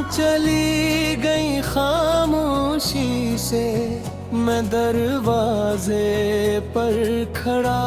चली गई खामोशी से, मैं दरवाजे पर खड़ा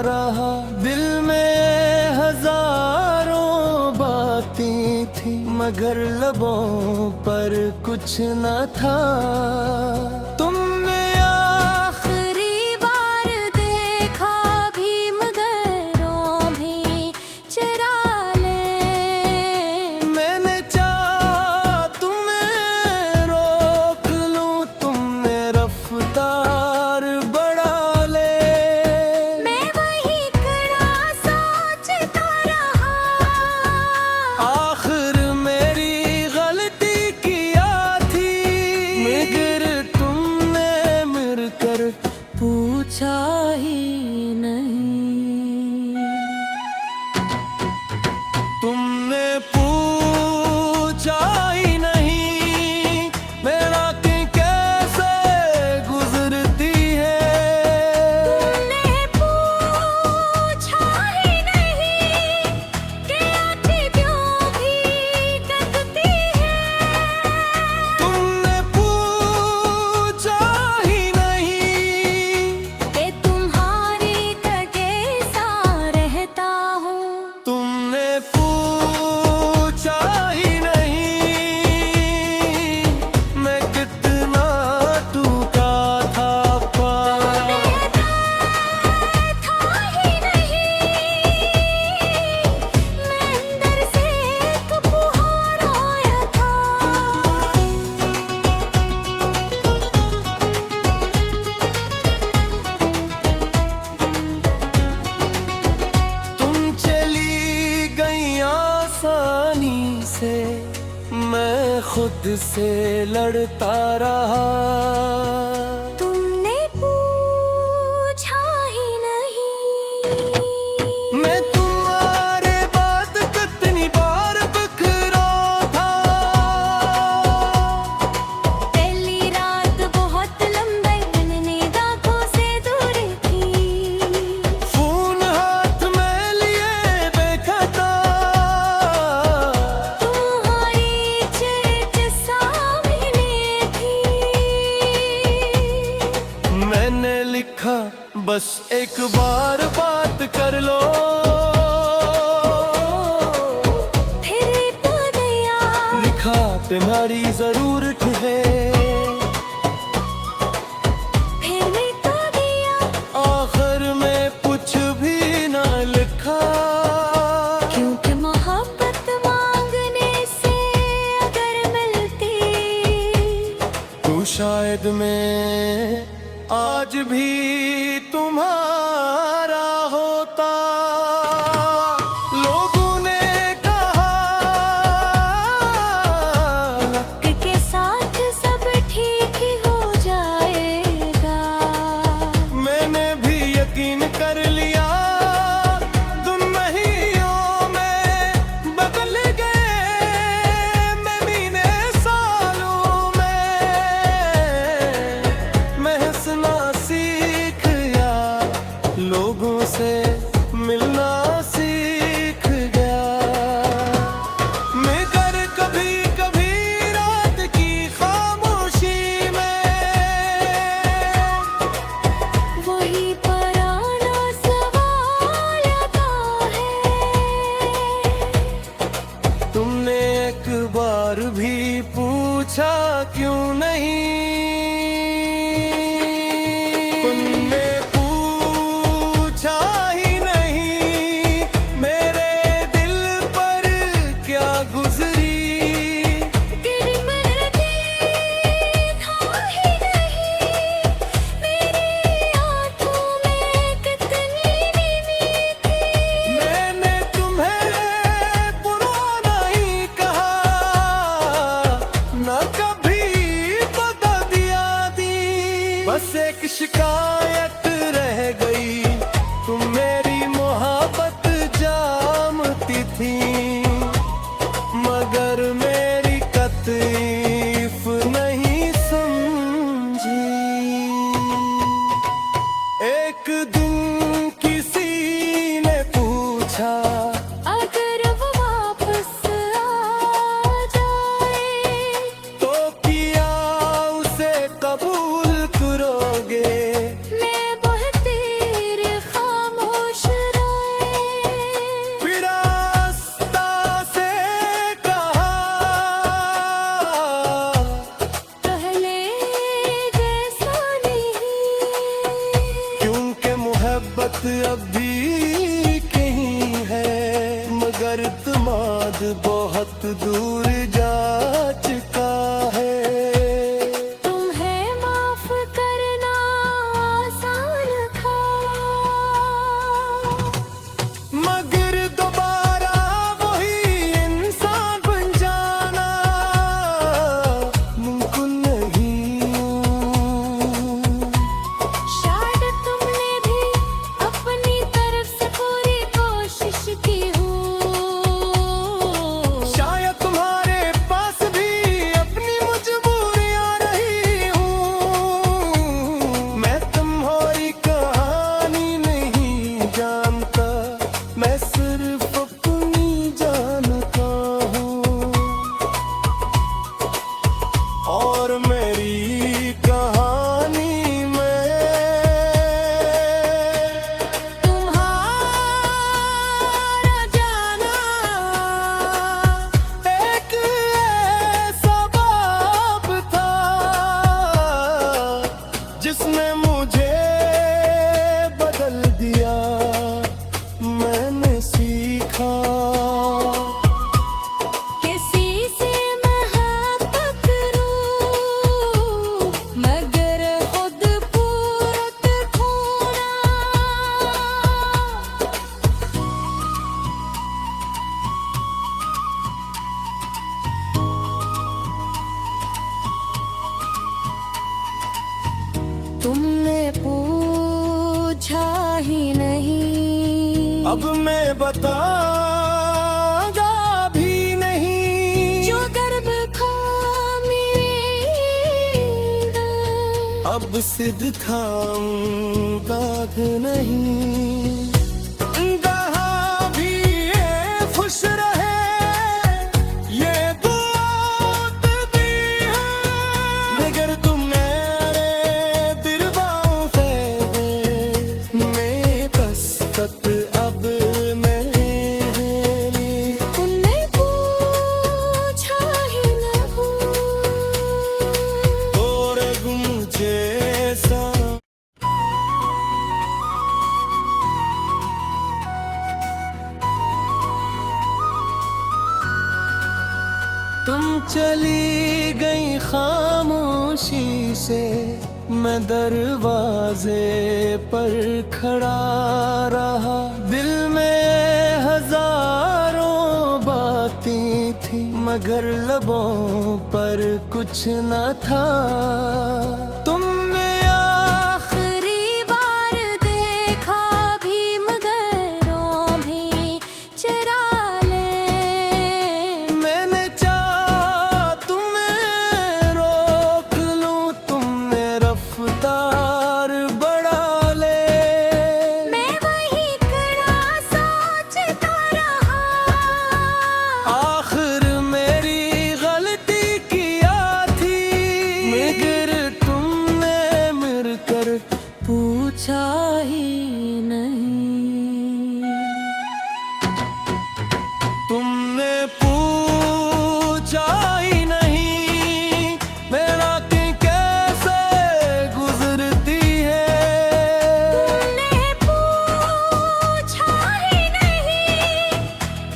रहा। दिल में हजारों बातें थी, मगर लबों पर कुछ न था। तुमने आखिरी बार देखा भीम गैरों भी चरा ले। मैंने चाहा तुम्हें रोक लूं, तुमने रफ्तार बढ़ा ले। मैं वही खड़ा सोचता रहा, आखिर मेरी गलती किया थी। मगर तुमने मिलकर पूछा ही नहीं। तुमने पूछा ही नहीं मेरा कि कैसे गुजरती है। तुमने पूछा ही नहीं कि आंखें क्यों भी कतती है। तुमने पूछा ही नहीं कि तुम्हारी तरह सा रहता हूँ। तुमने पूछा ही नहीं मैं कितना टूटा था पार। था ही नहीं मैं अंदर से एक फुहार आया था। तुम चली गई आसानी से, मैं खुद से लड़ता रहा। तुमने पूछा ही नहीं मैं तुम्हारे बाद कितनी बार बिखरा था। पहली रात बहुत लंबी, मैंने आँखों से दूर थी। फोन हाथ में लिए बैठा था, तुम्हारी चिट सामने थी। मैंने लिखा बस एक बार बात कर लो। फिर तो गया लिखा तुम्हारी जरूरत है। फिर भी तो गया आखिर में कुछ भी ना लिखा। क्योंकि मोहब्बत मांगने से अगर मिलती तो शायद मैं आज भी तुम्हारा होता। लोगों ने कहा वक्त के साथ सब ठीक ही हो जाएगा। मैंने भी यकीन कर लिया, तुम महीनों में बदल गए। मैं महीने सालों में हंसना सीख गया, लोगों से मिलना सीख गया। मगर कभी कभी रात की खामोशी में वही पुराना सवाल आता है। तुमने एक बार भी पूछा क्यों नहीं। तुमने पूछा ही नहीं मेरे दिल पर क्या गुजरी। था ही नहीं मेरी आंखों में कितनी नींद थी। मैंने तुम्हें पुराना ही कहा, न कभी बता दिया दी। बस एक शिकायत रह गई, तुम मेरी मोहब्बत जानती थी। मगर मेरी तकलीफ नहीं समझी। एक दिन किसी ने पूछा अगर वो वापस आ जाए अब भी कहीं है, मगर दामाद बहुत दूर जा चुका है। तुम्हें माफ करना आसान था, मगर दोबारा वही इंसान बन जाना मुमकिन नहीं। शायद तुमने भी अपनी तरफ से पूरी कोशिश की हो, शायद तुम्हारे पास भी अपनी मजबूरियां रही हूँ। मैं तुम्हारी कहानी नहीं जानता, मैं सिर्फ अपनी जानता हूँ। और मेरी कहानी में तुम्हारा जाना एक ऐसा बाब था जिसने मुझे बदल दिया। मैंने सीखा किसी से मोहब्बत करूं, मगर खुद पूरत खोना। तुमने पूछा ही नहीं, अब मैं बताऊंगा भी नहीं। जो गर्भ था मेरा, अब सिद्ध था दाग नहीं। कहा भी ये खुश रहे, ये दुआत भी है, मगर तुम मेरे दिलबाओं से मैं दस्तक अब मेरी। तुमने पूछा ही न हो, और मुझे सा तुम चली गई खामोशी से, मैं दरवाजे पर खड़ा रहा। दिल में हजारों बातें थी, मगर लबों पर कुछ न था। तुमने आखिरी बार देखा भी मगर भी चरा ले। मैंने चाहा तुम्हें रोक लूं, तुमने रफ्तार बढ़ा ले। मैं वही खड़ा सोचता रहा, आखिर मेरी गलती किया थी, मगर तुमने मिलकर पूछा ही नहीं। तुमने पूछा ही नहीं मेरा कि कैसे गुजरती है। तुमने पूछा ही नहीं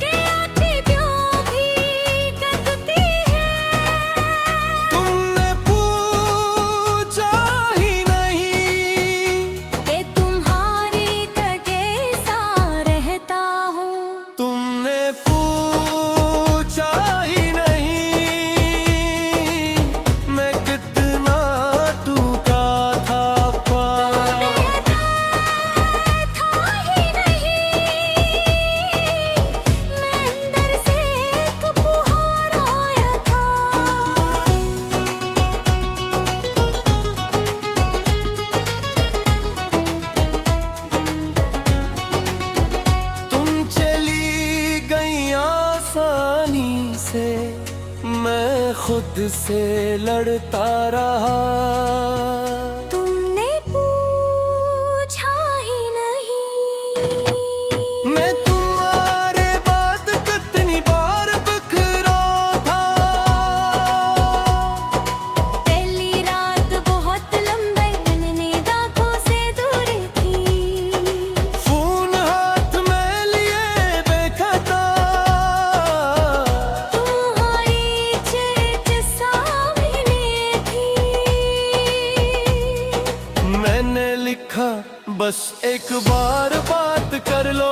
कि आंखें क्यों भी कतती है। तुमने पूछा ही नहीं कि तुम्हारी तके सा रहता हूँ। तुमने पूछा ही नहीं मैं कितना टूटा था पार। था ही नहीं, मैं अंदर से एक फुहार आया था। तुम चली गई आसानी से, मैं खुद से लड़ता रहा। तुमने पूछा ही नहीं, मैं तुम्हारे बाद कितनी बार बिखरा था। पहली रात बहुत लंबे दिन नींद आंखों से दूर थी। लिखा, बस एक बार बात कर लो।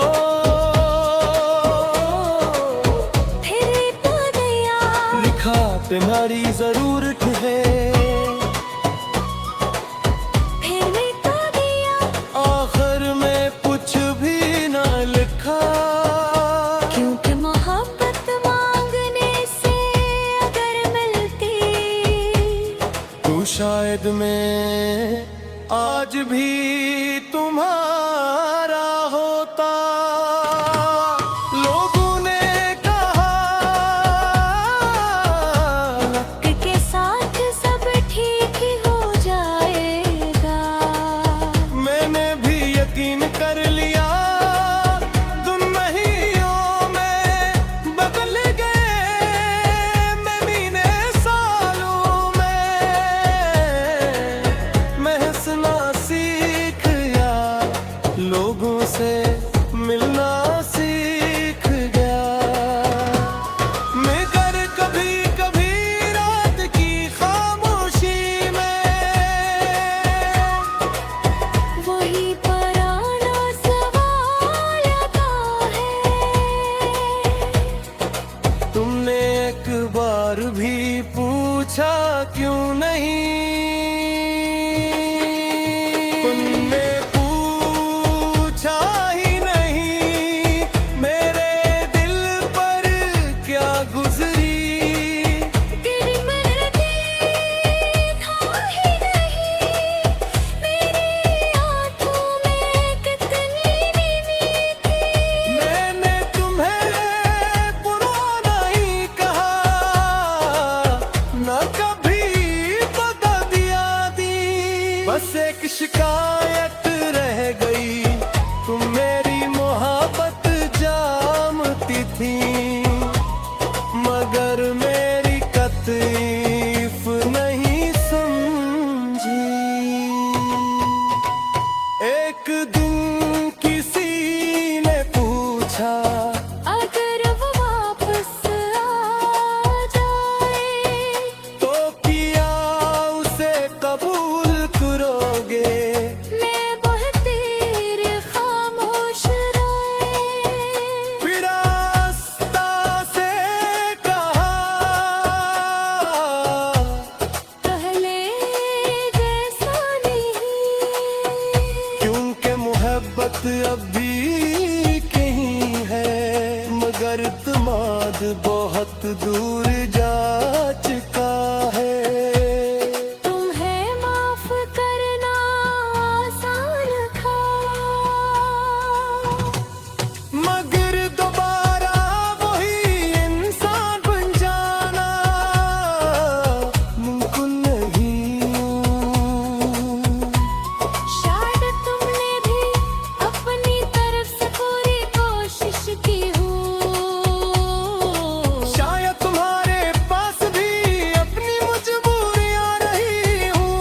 फिर तो दिया लिखा तुम्हारी जरूरत है, फिर भी तो दिया। आखिर में कुछ भी ना लिखा। क्योंकि मोहब्बत मांगने से अगर मिलती तो शायद मैं आज भी तुम्हारा होता। लोगों ने कहा वक्त के साथ सब ठीक ही हो जाएगा। मैंने भी यकीन कर लिया, दुनियों में बदल गए महीने सालों में। मैं हंसना सीख गया, लोगों से मिलना सीख गया। मगर कभी कभी रात की खामोशी में वही पुराना सवाल आता है। तुमने एक बार भी पूछा क्यों नहीं। तुमने पूछा ही नहीं मेरे दिल पर क्या गुजरी। तेरी मर्जी था ही नहीं, मेरी आंखों में कितनी नींद थी। मैंने तुम्हें पुराना ही कहा, न कभी बता दिया दी। बस एक शिकायत रह गई, तुम मेरी मोहब्बत जानती थी, मगर मेरी तकलीफ नहीं समझी। एक दिन किसी ने पूछा, अगर वो वापस आ जाए तो किया उसे कबूल करोगे। मैं बहुत देर खामोश रहे। फिर आस्ता से कहा, पहले जैसा नहीं। क्योंकि मोहब्बत अब भी कहीं है, मगर तमाद बहुत दूर जा चुका है। तुम्हें माफ करना आसान था, मगर दोबारा वही इंसान बन जाना मुमकिन नहीं। शायद तुमने भी अपनी तरफ से पूरी कोशिश की हो। शायद तुम्हारे पास भी अपनी मजबूरियां रही हूँ।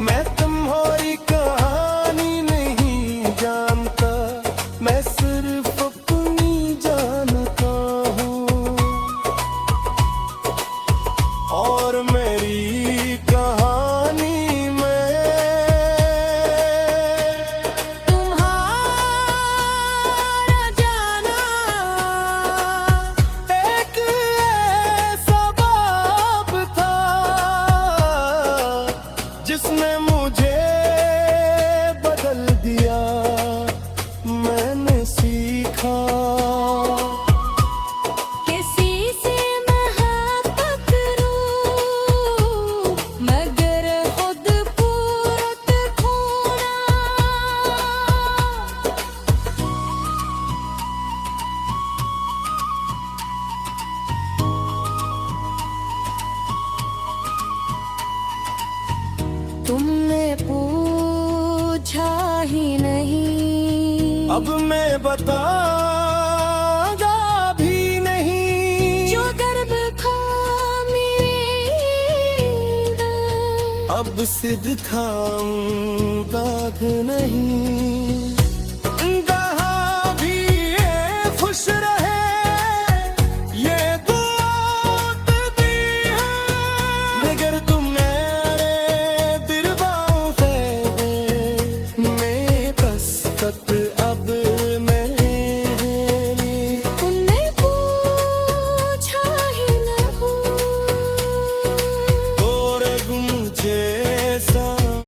मैं तुम्हारी कहानी नहीं जानता, मैं सिर्फ अपनी जानता हूँ। और मेरी कहानी में तुम्हारा जाना एक ऐसा बाप था, जिसने मुझे बदल दिया। मैंने सीखा किसी से मोहब्बत करूं, मगर खुद पूरत खोना। तुमने पूछा ही नहीं, अब मैं बताऊंगा भी नहीं। जो गर्भ था मेरे अब सिद्ध था दाग नहीं।